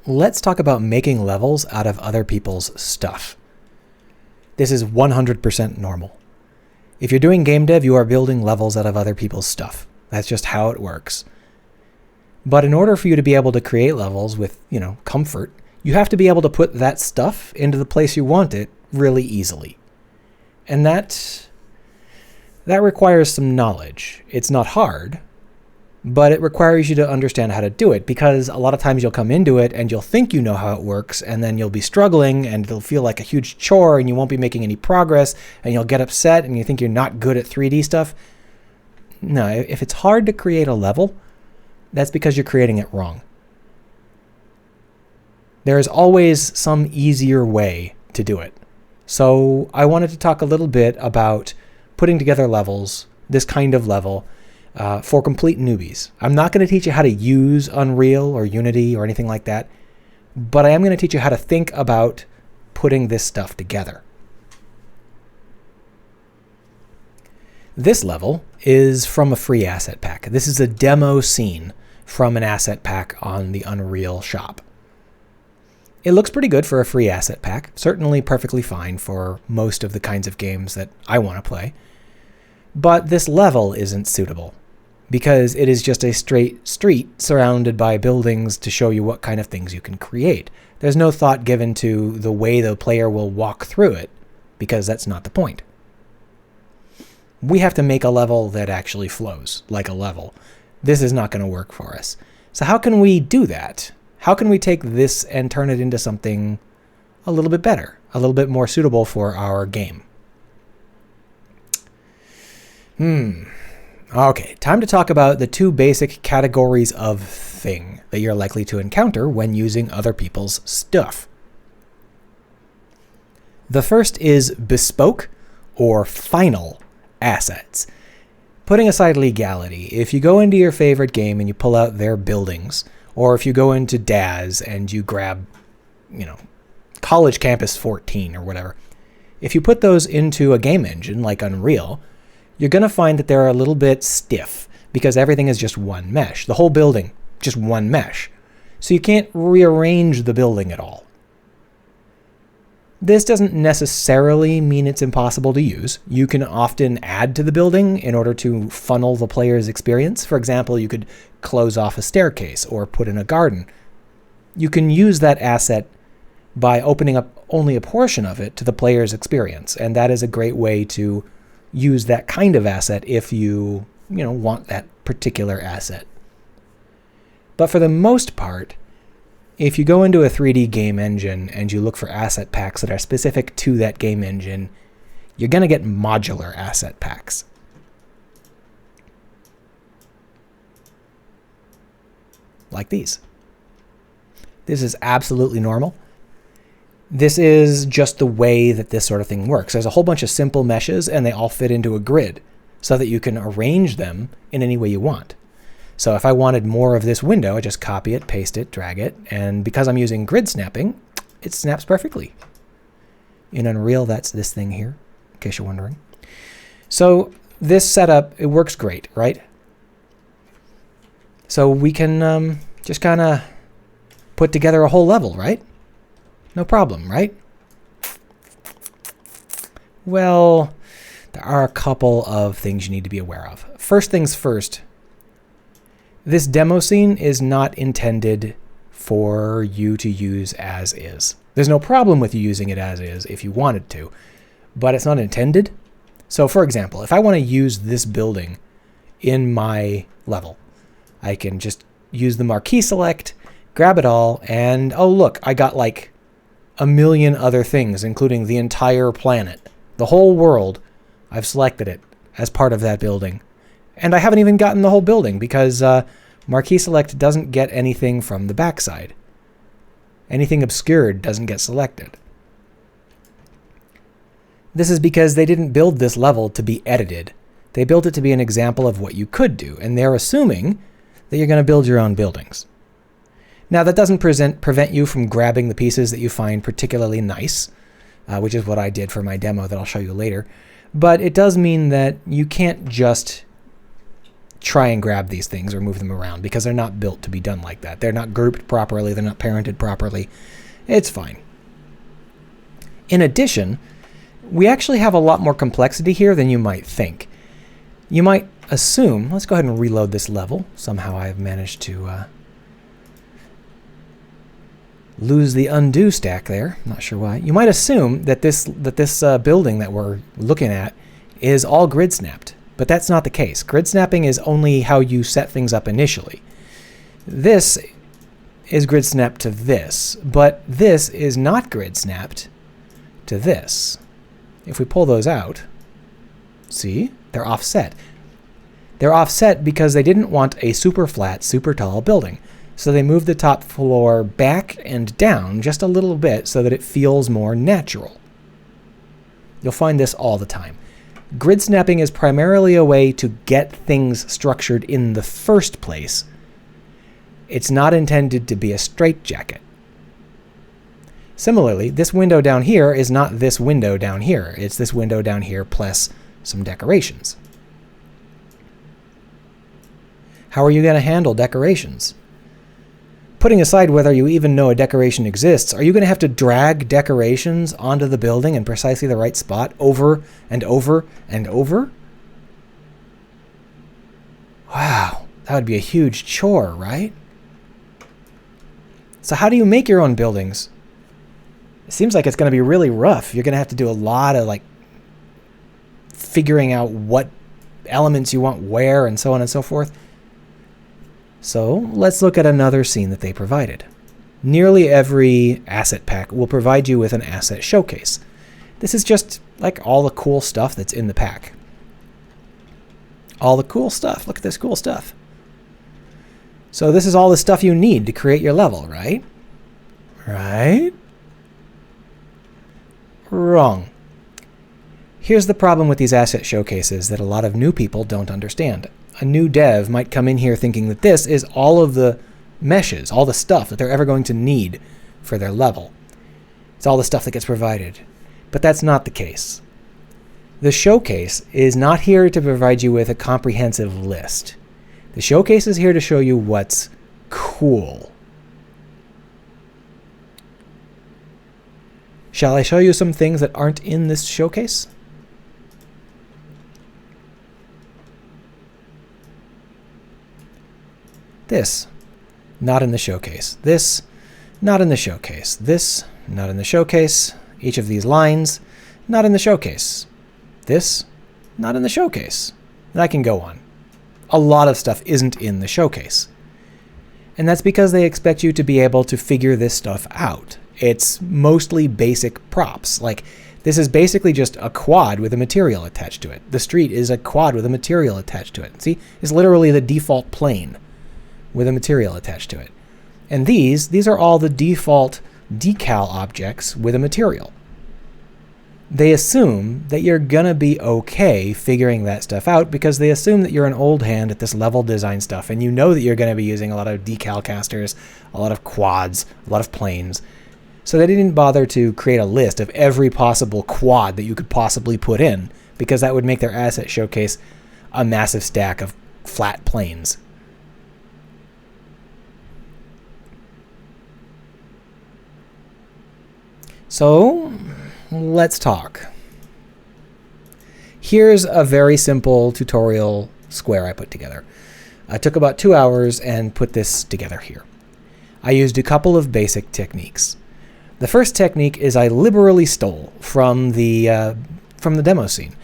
let's talk about making levels out of other people's stuff. This is 100% normal. If you're doing game dev, you are building levels out of other people's stuff. That's just how it works. But in order for you to be able to create levels with, comfort, you have to be able to put that stuff into the place you want it really easily. And that requires some knowledge. It's not hard, but it requires you to understand how to do it, because a lot of times you'll come into it and you'll think you know how it works, and then you'll be struggling and it'll feel like a huge chore and you won't be making any progress, and you'll get upset and you think you're not good at 3D stuff. No, if it's hard to create a level, that's because you're creating it wrong. There is always some easier way to do it. So I wanted to talk a little bit about putting together levels, this kind of level, for complete newbies. I'm not going to teach you how to use Unreal or Unity or anything like that, but I am going to teach you how to think about putting this stuff together. This level is from a free asset pack. This is a demo scene from an asset pack on the Unreal shop. It looks pretty good for a free asset pack, certainly perfectly fine for most of the kinds of games that I want to play. But this level isn't suitable, because it is just a straight street surrounded by buildings to show you what kind of things you can create. There's no thought given to the way the player will walk through it, because that's not the point. We have to make a level that actually flows like a level. This is not going to work for us. So how can we do that? How can we take this and turn it into something a little bit better, a little bit more suitable for our game? Okay, time to talk about the two basic categories of thing that you're likely to encounter when using other people's stuff. The first is bespoke or final assets. Putting aside legality, if you go into your favorite game and you pull out their buildings, or if you go into DAZ and you grab, College Campus 14 or whatever, if you put those into a game engine like Unreal, you're going to find that they're a little bit stiff because everything is just one mesh. The whole building, just one mesh. So you can't rearrange the building at all. This doesn't necessarily mean it's impossible to use. You can often add to the building in order to funnel the player's experience. For example, you could close off a staircase or put in a garden. You can use that asset by opening up only a portion of it to the player's experience, and that is a great way to use that kind of asset if you want that particular asset. But for the most part, if you go into a 3D game engine and you look for asset packs that are specific to that game engine, you're going to get modular asset packs. Like these. This is absolutely normal. This is just the way that this sort of thing works. There's a whole bunch of simple meshes and they all fit into a grid so that you can arrange them in any way you want. So if I wanted more of this window, I just copy it, paste it, drag it, and because I'm using grid snapping, it snaps perfectly. In Unreal, that's this thing here, in case you're wondering. So this setup, it works great, right? So we can just kind of put together a whole level, right? No problem, right? Well, there are a couple of things you need to be aware of. First things first, this demo scene is not intended for you to use as is. There's no problem with you using it as is if you wanted to, but it's not intended. So for example, if I want to use this building in my level, I can just use the marquee select, grab it all, and oh look, I got like a million other things, including the entire planet. The whole world, I've selected it as part of that building. And I haven't even gotten the whole building because marquee select doesn't get anything from the backside. Anything obscured doesn't get selected. This is because they didn't build this level to be edited. They built it to be an example of what you could do, and they're assuming that you're going to build your own buildings. Now, that doesn't prevent you from grabbing the pieces that you find particularly nice, which is what I did for my demo that I'll show you later. But it does mean that you can't just try and grab these things or move them around because they're not built to be done like that. They're not grouped properly. They're not parented properly. It's fine. In addition, we actually have a lot more complexity here than you might think. You might assume, let's go ahead and reload this level. Somehow I've managed to lose the undo stack there. I'm not sure why. You might assume that this building that we're looking at is all grid snapped, but that's not the case. Grid snapping is only how you set things up initially. This is grid snapped to this, but this is not grid snapped to this. If we pull those out, see, they're offset. They're offset because they didn't want a super flat, super tall building. So they moved the top floor back and down just a little bit so that it feels more natural. You'll find this all the time. Grid snapping is primarily a way to get things structured in the first place. It's not intended to be a straitjacket. Similarly, this window down here is not this window down here. It's this window down here plus some decorations. How are you going to handle decorations? Putting aside whether you even know a decoration exists, are you going to have to drag decorations onto the building in precisely the right spot over and over and over? Wow, that would be a huge chore, right? So how do you make your own buildings? It seems like it's going to be really rough. You're going to have to do a lot of figuring out what elements you want where and so on and so forth. So let's look at another scene that they provided. Nearly every asset pack will provide you with an asset showcase. This is just like all the cool stuff that's in the pack. All the cool stuff. Look at this cool stuff. So this is all the stuff you need to create your level, right? Right? Wrong. Here's the problem with these asset showcases that a lot of new people don't understand. A new dev might come in here thinking that this is all of the meshes, all the stuff that they're ever going to need for their level. It's all the stuff that gets provided. But that's not the case. The showcase is not here to provide you with a comprehensive list. The showcase is here to show you what's cool. Shall I show you some things that aren't in this showcase? This, not in the showcase. This, not in the showcase. This, not in the showcase. Each of these lines, not in the showcase. This, not in the showcase. And I can go on. A lot of stuff isn't in the showcase. And that's because they expect you to be able to figure this stuff out. It's mostly basic props. Like, this is basically just a quad with a material attached to it. The street is a quad with a material attached to it. See? It's literally the default plane with a material attached to it. And these are all the default decal objects with a material. They assume that you're gonna be okay figuring that stuff out because they assume that you're an old hand at this level design stuff and you know that you're gonna be using a lot of decal casters, a lot of quads, a lot of planes. So they didn't bother to create a list of every possible quad that you could possibly put in because that would make their asset showcase a massive stack of flat planes. So let's talk. Here's a very simple tutorial square I put together. I took about 2 hours and put this together here. I used a couple of basic techniques. The first technique is I liberally stole from the demo scene.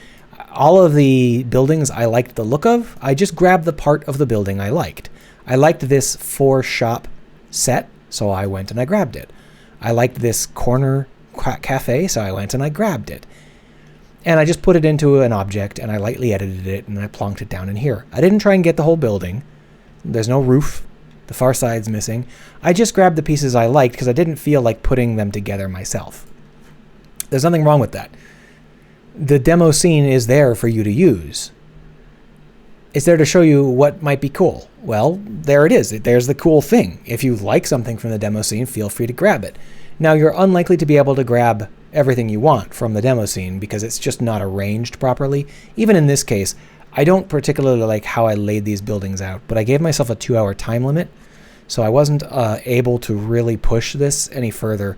All of the buildings I liked the look of, I just grabbed the part of the building I liked. I liked this 4-shop set, so I went and I grabbed it. I liked this corner cafe, so I went and I grabbed it. And I just put it into an object and I lightly edited it and I plonked it down in here. I didn't try and get the whole building. There's no roof. The far side's missing. I just grabbed the pieces I liked because I didn't feel like putting them together myself. There's nothing wrong with that. The demo scene is there for you to use. It's there to show you what might be cool. Well, there it is. There's the cool thing. If you like something from the demo scene, feel free to grab it. Now, you're unlikely to be able to grab everything you want from the demo scene because it's just not arranged properly. Even in this case, I don't particularly like how I laid these buildings out, but I gave myself a 2-hour time limit, so I wasn't able to really push this any further.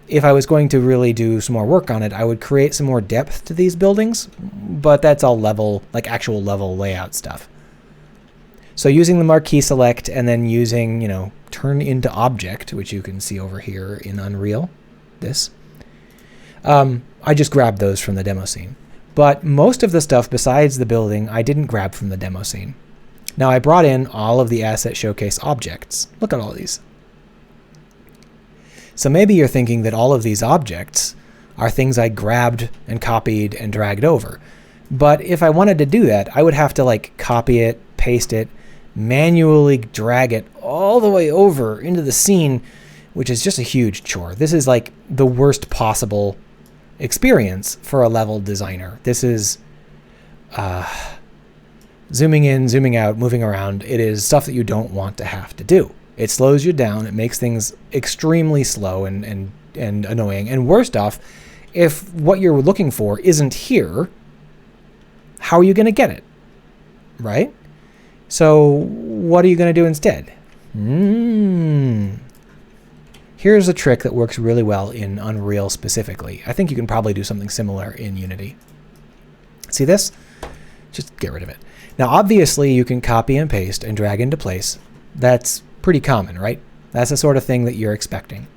If I was going to really do some more work on it, I would create some more depth to these buildings, but that's all level, like actual level layout stuff. So using the marquee select and then using, turn into object, which you can see over here in Unreal, I just grabbed those from the demo scene. But most of the stuff besides the building, I didn't grab from the demo scene. Now I brought in all of the asset showcase objects. Look at all these. So maybe you're thinking that all of these objects are things I grabbed and copied and dragged over. But if I wanted to do that, I would have to copy it, paste it, manually drag it all the way over into the scene, which is just a huge chore. This is like the worst possible experience for a level designer. This is zooming in, zooming out, moving around. It is stuff that you don't want to have to do. It slows you down. It makes things extremely slow and annoying. And worst off, if what you're looking for isn't here, how are you going to get it? Right? So what are you going to do instead? Here's a trick that works really well in Unreal specifically. I think you can probably do something similar in Unity. See this? Just get rid of it. Now, obviously, you can copy and paste and drag into place. That's pretty common, right? That's the sort of thing that you're expecting.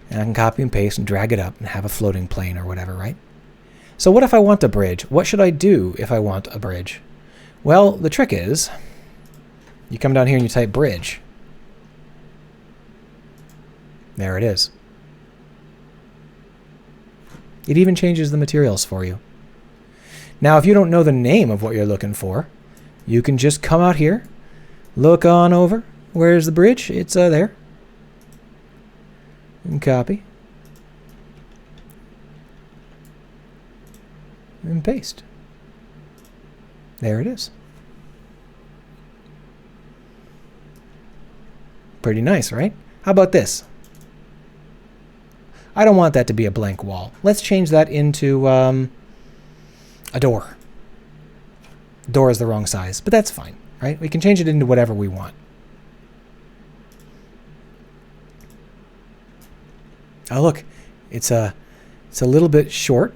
And I can copy and paste and drag it up and have a floating plane or whatever, right? So what if I want a bridge? What should I do if I want a bridge? Well, the trick is, you come down here and you type bridge. There it is. It even changes the materials for you. Now, if you don't know the name of what you're looking for, you can just come out here, look on over. Where's the bridge? It's there. And copy. And paste. There it is. Pretty nice, right? How about this? I don't want that to be a blank wall. Let's change that into a door. Door is the wrong size, but that's fine, right? We can change it into whatever we want. Oh, look, it's a little bit short,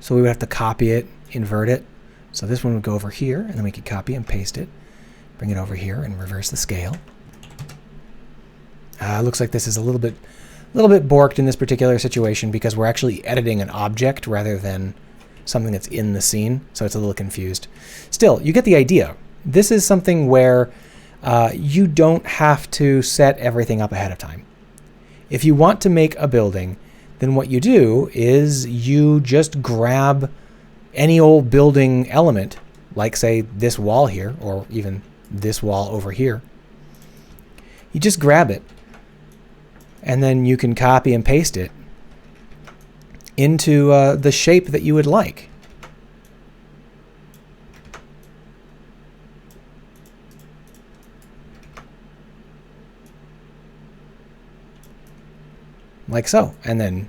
so we would have to copy it, invert it. So this one would go over here, and then we could copy and paste it, bring it over here, and reverse the scale. Looks like this is a little bit borked in this particular situation because we're actually editing an object rather than something that's in the scene, so it's a little confused. Still, you get the idea. This is something where you don't have to set everything up ahead of time. If you want to make a building, then what you do is you just grab any old building element, like say this wall here, or even this wall over here. You just grab it, and then you can copy and paste it into the shape that you would like. Like so, and then,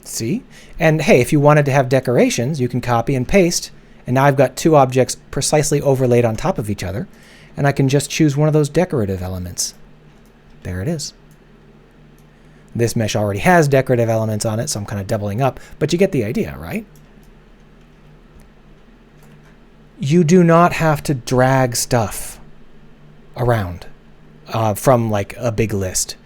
see? And hey, if you wanted to have decorations, you can copy and paste, and now I've got two objects precisely overlaid on top of each other, and I can just choose one of those decorative elements. There it is. This mesh already has decorative elements on it, so I'm kind of doubling up, but you get the idea, right? You do not have to drag stuff around from like a big list.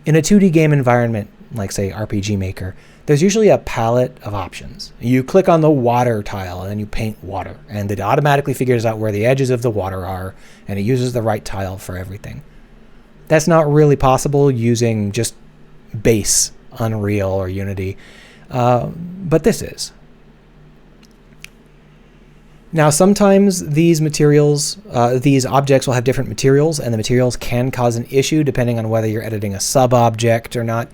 In a 2D game environment, like say RPG Maker, there's usually a palette of options. You click on the water tile and then you paint water, and it automatically figures out where the edges of the water are, and it uses the right tile for everything. That's not really possible using just base Unreal or Unity, but this is. Now, sometimes these materials, these objects will have different materials, and the materials can cause an issue depending on whether you're editing a sub-object or not.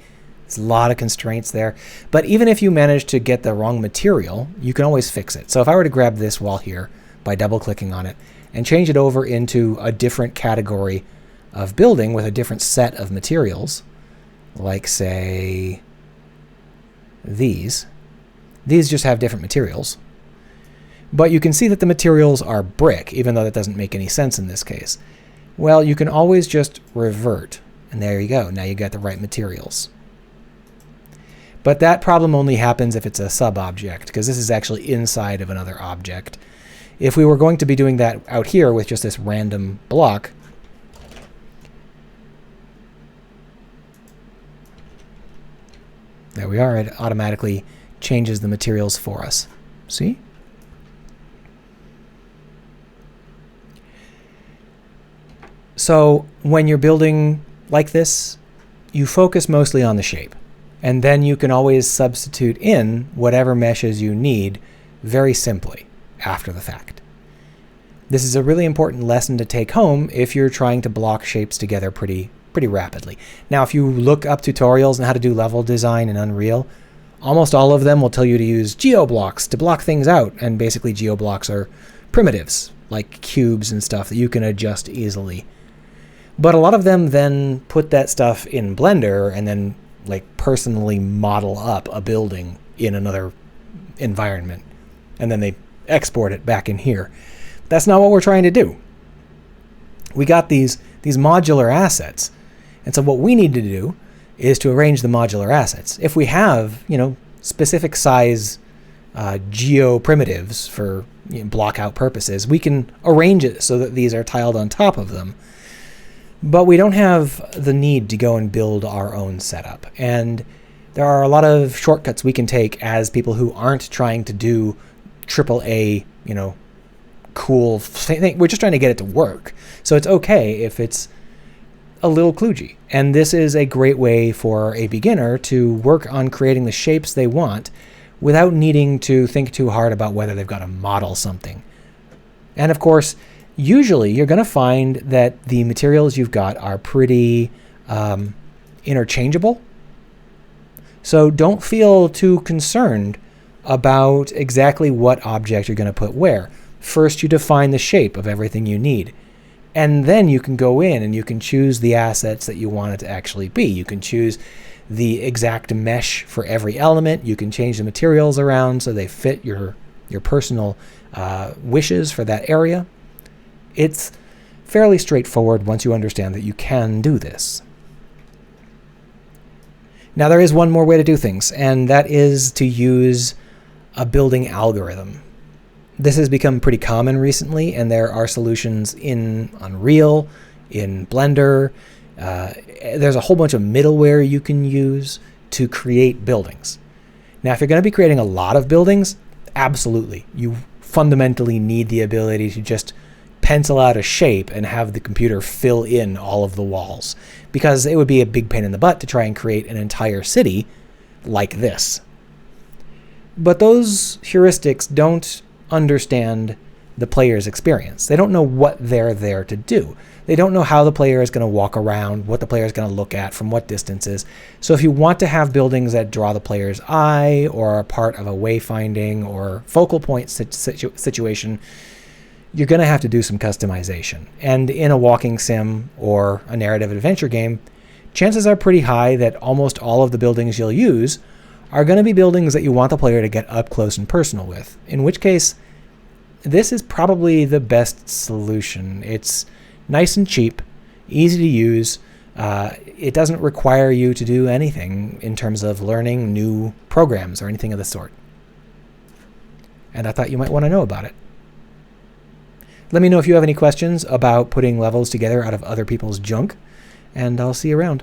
There's a lot of constraints there. But even if you manage to get the wrong material, you can always fix it. So if I were to grab this wall here by double-clicking on it and change it over into a different category of building with a different set of materials, like, say, these just have different materials. But you can see that the materials are brick, even though that doesn't make any sense in this case. Well, you can always just revert, and there you go. Now you got the right materials. But that problem only happens if it's a sub-object, because this is actually inside of another object. If we were going to be doing that out here with just this random block, there we are. It automatically changes the materials for us. See? So when you're building like this, you focus mostly on the shape. And then you can always substitute in whatever meshes you need very simply after the fact. This is a really important lesson to take home if you're trying to block shapes together pretty rapidly. Now, if you look up tutorials on how to do level design in Unreal, almost all of them will tell you to use geoblocks to block things out. And basically geoblocks are primitives, like cubes and stuff that you can adjust easily. But a lot of them then put that stuff in Blender and then like personally model up a building in another environment. And then they export it back in here. That's not what we're trying to do. We got these modular assets. And so what we need to do is to arrange the modular assets. If we have, specific size geo primitives for block out purposes, we can arrange it so that these are tiled on top of them. But we don't have the need to go and build our own setup. And there are a lot of shortcuts we can take as people who aren't trying to do AAA, cool thing. We're just trying to get it to work. So it's okay if it's a little kludgy. And this is a great way for a beginner to work on creating the shapes they want without needing to think too hard about whether they've got to model something. And of course, usually you're going to find that the materials you've got are pretty interchangeable. So don't feel too concerned about exactly what object you're going to put where. First, you define the shape of everything you need. And then you can go in and you can choose the assets that you want it to actually be. You can choose the exact mesh for every element. You can change the materials around so they fit your personal wishes for that area. It's fairly straightforward once you understand that you can do this. Now there is one more way to do things, and that is to use a building algorithm. This has become pretty common recently, and there are solutions in Unreal, in Blender. There's a whole bunch of middleware you can use to create buildings. Now, if you're going to be creating a lot of buildings, absolutely. You fundamentally need the ability to just pencil out a shape and have the computer fill in all of the walls, because it would be a big pain in the butt to try and create an entire city like this. But those heuristics don't understand the player's experience. They don't know what they're there to do. They don't know how the player is going to walk around, what the player is going to look at from what distances. So if you want to have buildings that draw the player's eye or are part of a wayfinding or focal point situation, you're going to have to do some customization. And in a walking sim or a narrative adventure game, chances are pretty high that almost all of the buildings you'll use are going to be buildings that you want the player to get up close and personal with, in which case this is probably the best solution. It's nice and cheap, easy to use. It doesn't require you to do anything in terms of learning new programs or anything of the sort. And I thought you might want to know about it. Let me know if you have any questions about putting levels together out of other people's junk, and I'll see you around.